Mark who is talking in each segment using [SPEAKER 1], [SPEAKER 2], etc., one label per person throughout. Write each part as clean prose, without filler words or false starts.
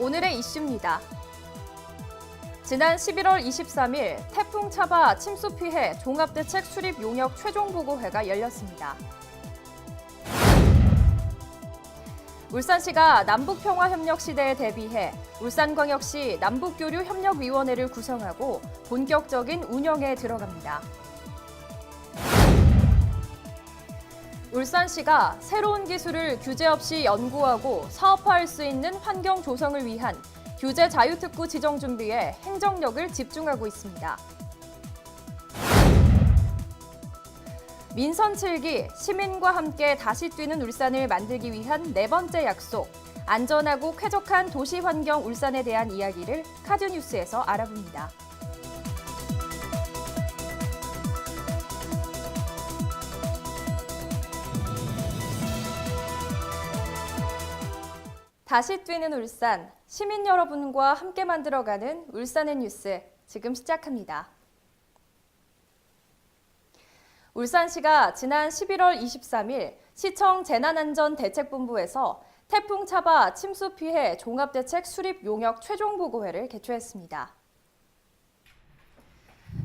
[SPEAKER 1] 오늘의 이슈입니다. 지난 11월 23일 태풍 차바 침수 피해 종합대책 수립 용역 최종 보고회가 열렸습니다. 울산시가 남북평화협력 시대에 대비해 울산광역시 남북교류협력위원회를 구성하고 본격적인 운영에 들어갑니다. 울산시가 새로운 기술을 규제 없이 연구하고 사업화할 수 있는 환경 조성을 위한 규제 자유특구 지정 준비에 행정력을 집중하고 있습니다. 민선 7기 시민과 함께 다시 뛰는 울산을 만들기 위한 네 번째 약속, 안전하고 쾌적한 도시 환경 울산에 대한 이야기를 카드뉴스에서 알아봅니다. 다시 뛰는 울산, 시민 여러분과 함께 만들어가는 울산의 뉴스, 지금 시작합니다. 울산시가 지난 11월 23일 시청 재난안전대책본부에서 태풍 차바 침수 피해 종합대책 수립 용역 최종 보고회를 개최했습니다.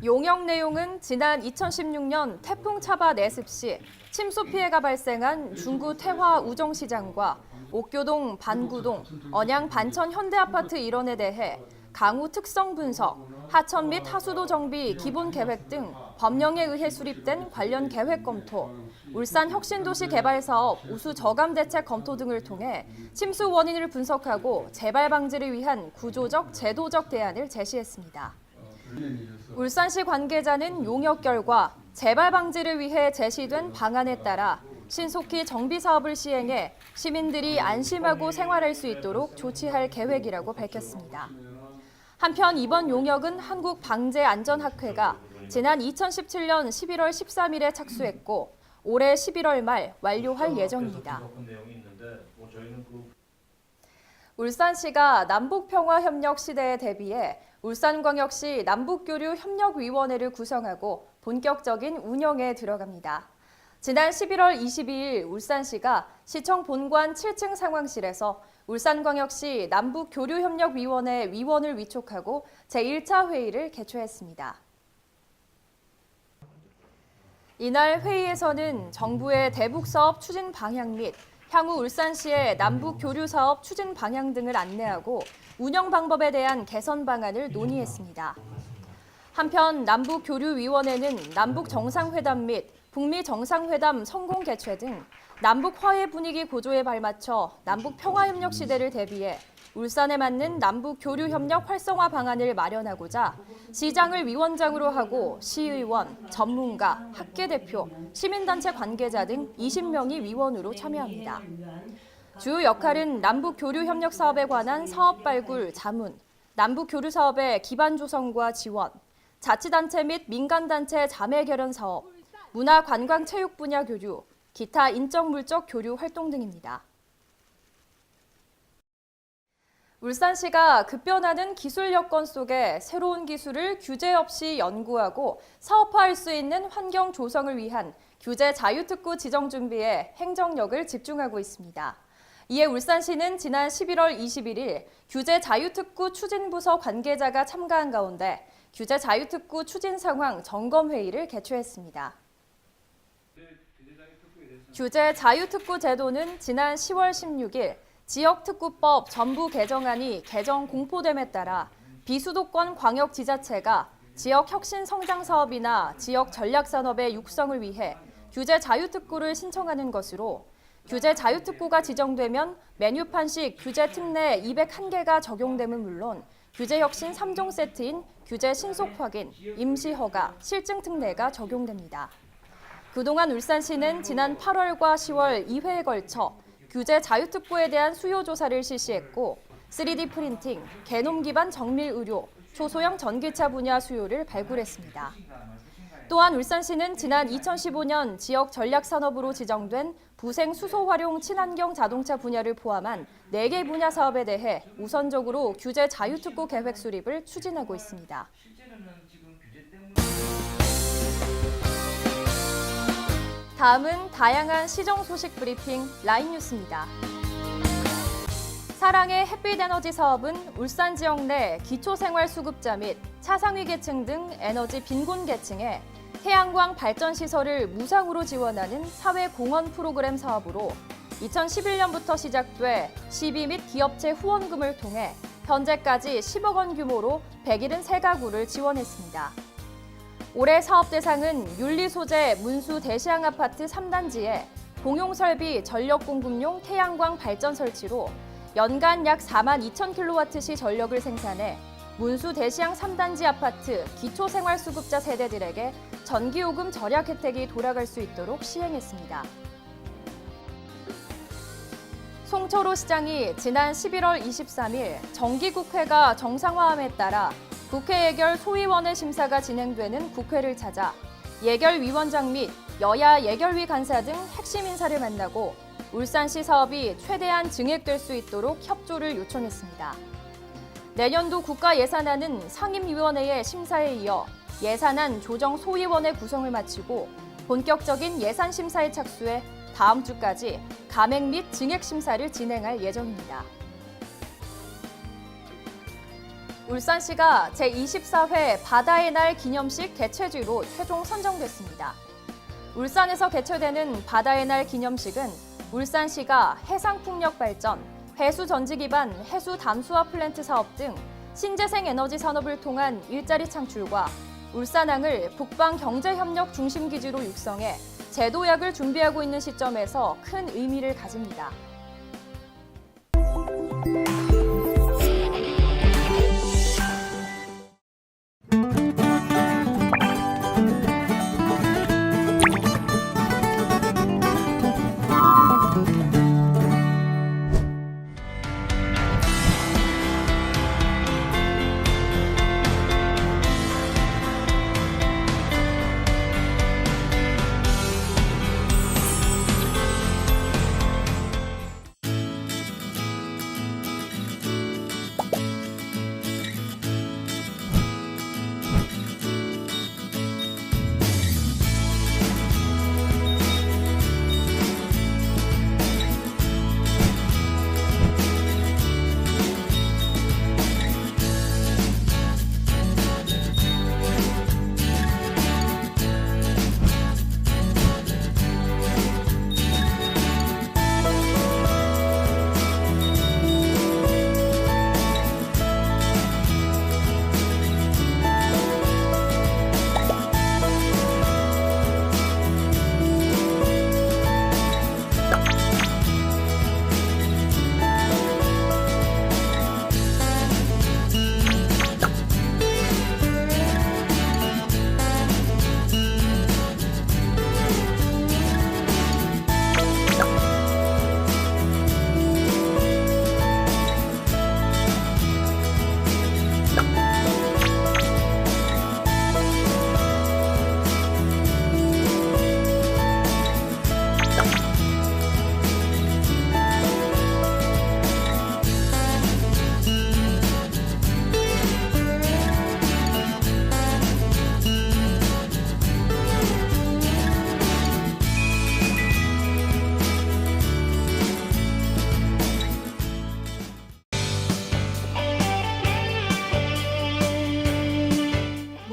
[SPEAKER 1] 용역 내용은 지난 2016년 태풍 차바 내습 시 침수 피해가 발생한 중구 태화 우정시장과 옥교동, 반구동, 언양 반천 현대아파트 일원에 대해 강우 특성 분석, 하천 및 하수도 정비 기본 계획 등 법령에 의해 수립된 관련 계획 검토, 울산 혁신도시 개발 사업 우수 저감 대책 검토 등을 통해 침수 원인을 분석하고 재발 방지를 위한 구조적, 제도적 대안을 제시했습니다. 울산시 관계자는 용역 결과 재발 방지를 위해 제시된 방안에 따라 신속히 정비 사업을 시행해 시민들이 안심하고 생활할 수 있도록 조치할 계획이라고 밝혔습니다. 한편 이번 용역은 한국방재안전학회가 지난 2017년 11월 13일에 착수했고 올해 11월 말 완료할 예정입니다. 울산시가 남북평화협력 시대에 대비해 울산광역시 남북교류협력위원회를 구성하고 본격적인 운영에 들어갑니다. 지난 11월 22일 울산시가 시청 본관 7층 상황실에서 울산광역시 남북교류협력위원회 위원을 위촉하고 제1차 회의를 개최했습니다. 이날 회의에서는 정부의 대북사업 추진 방향 및 향후 울산시의 남북교류사업 추진 방향 등을 안내하고 운영 방법에 대한 개선 방안을 논의했습니다. 한편 남북교류위원회는 남북정상회담 및 북미 정상회담 성공 개최 등 남북 화해 분위기 고조에 발맞춰 남북 평화협력 시대를 대비해 울산에 맞는 남북 교류 협력 활성화 방안을 마련하고자 시장을 위원장으로 하고 시의원, 전문가, 학계 대표, 시민단체 관계자 등 20명이 위원으로 참여합니다. 주요 역할은 남북 교류 협력 사업에 관한 사업 발굴, 자문, 남북 교류 사업의 기반 조성과 지원, 자치단체 및 민간단체 자매 결연 사업, 문화, 관광, 체육 분야 교류, 기타 인적 물적 교류 활동 등입니다. 울산시가 급변하는 기술 여건 속에 새로운 기술을 규제 없이 연구하고 사업화할 수 있는 환경 조성을 위한 규제 자유특구 지정 준비에 행정력을 집중하고 있습니다. 이에 울산시는 지난 11월 21일 규제 자유특구 추진부서 관계자가 참가한 가운데 규제 자유특구 추진 상황 점검 회의를 개최했습니다. 규제 자유특구 제도는 지난 10월 16일 지역특구법 전부 개정안이 개정 공포됨에 따라 비수도권 광역지자체가 지역 혁신 성장 사업이나 지역 전략 산업의 육성을 위해 규제 자유특구를 신청하는 것으로 규제 자유특구가 지정되면 메뉴판식 규제 특례 201개가 적용됨은 물론 규제 혁신 3종 세트인 규제 신속 확인, 임시 허가, 실증 특례가 적용됩니다. 그동안 울산시는 지난 8월과 10월 2회에 걸쳐 규제 자유특구에 대한 수요 조사를 실시했고 3D 프린팅, 개놈 기반 정밀 의료, 초소형 전기차 분야 수요를 발굴했습니다. 또한 울산시는 지난 2015년 지역 전략 산업으로 지정된 부생 수소 활용 친환경 자동차 분야를 포함한 4개 분야 사업에 대해 우선적으로 규제 자유특구 계획 수립을 추진하고 있습니다. 다음은 다양한 시정 소식 브리핑 라인 뉴스입니다. 사랑의 햇빛에너지 사업은 울산 지역 내 기초생활수급자 및 차상위 계층 등 에너지 빈곤 계층에 태양광 발전 시설을 무상으로 지원하는 사회공헌 프로그램 사업으로 2011년부터 시작돼 시비 및 기업체 후원금을 통해 현재까지 10억 원 규모로 173가구를 지원했습니다. 올해 사업 대상은 윤리 소재 문수 대시양 아파트 3단지에 공용설비 전력 공급용 태양광 발전 설치로 연간 약 4만 2천 킬로와트시 전력을 생산해 문수 대시양 3단지 아파트 기초생활수급자 세대들에게 전기요금 절약 혜택이 돌아갈 수 있도록 시행했습니다. 송철호 시장이 지난 11월 23일 정기국회가 정상화함에 따라 국회 예결 소위원회 심사가 진행되는 국회를 찾아 예결위원장 및 여야 예결위 간사 등 핵심 인사를 만나고 울산시 사업이 최대한 증액될 수 있도록 협조를 요청했습니다. 내년도 국가예산안은 상임위원회의 심사에 이어 예산안 조정 소위원회 구성을 마치고 본격적인 예산 심사에 착수해 다음 주까지 감액 및 증액 심사를 진행할 예정입니다. 울산시가 제24회 바다의 날 기념식 개최지로 최종 선정됐습니다. 울산에서 개최되는 바다의 날 기념식은 울산시가 해상풍력 발전, 해수 전지 기반 해수 담수화 플랜트 사업 등 신재생 에너지 산업을 통한 일자리 창출과 울산항을 북방 경제협력 중심 기지로 육성해 제도약을 준비하고 있는 시점에서 큰 의미를 가집니다.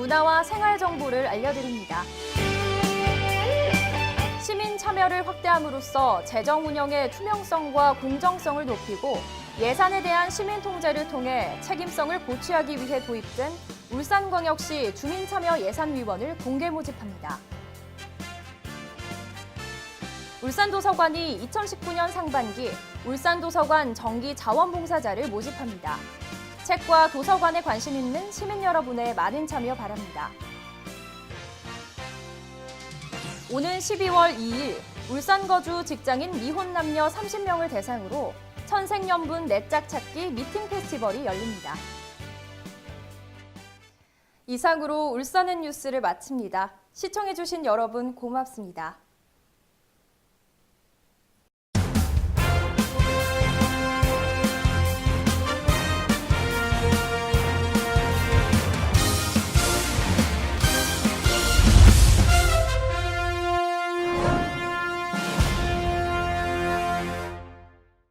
[SPEAKER 1] 문화와 생활 정보를 알려드립니다. 시민 참여를 확대함으로써 재정 운영의 투명성과 공정성을 높이고 예산에 대한 시민 통제를 통해 책임성을 보취하기 위해 도입된 울산광역시 주민참여예산위원을 공개 모집합니다. 울산도서관이 2019년 상반기 울산도서관 정기 자원봉사자를 모집합니다. 책과 도서관에 관심 있는 시민 여러분의 많은 참여 바랍니다. 오는 12월 2일 울산 거주 직장인 미혼 남녀 30명을 대상으로 천생연분 내짝 찾기 미팅 페스티벌이 열립니다. 이상으로 울산의 뉴스를 마칩니다. 시청해주신 여러분 고맙습니다.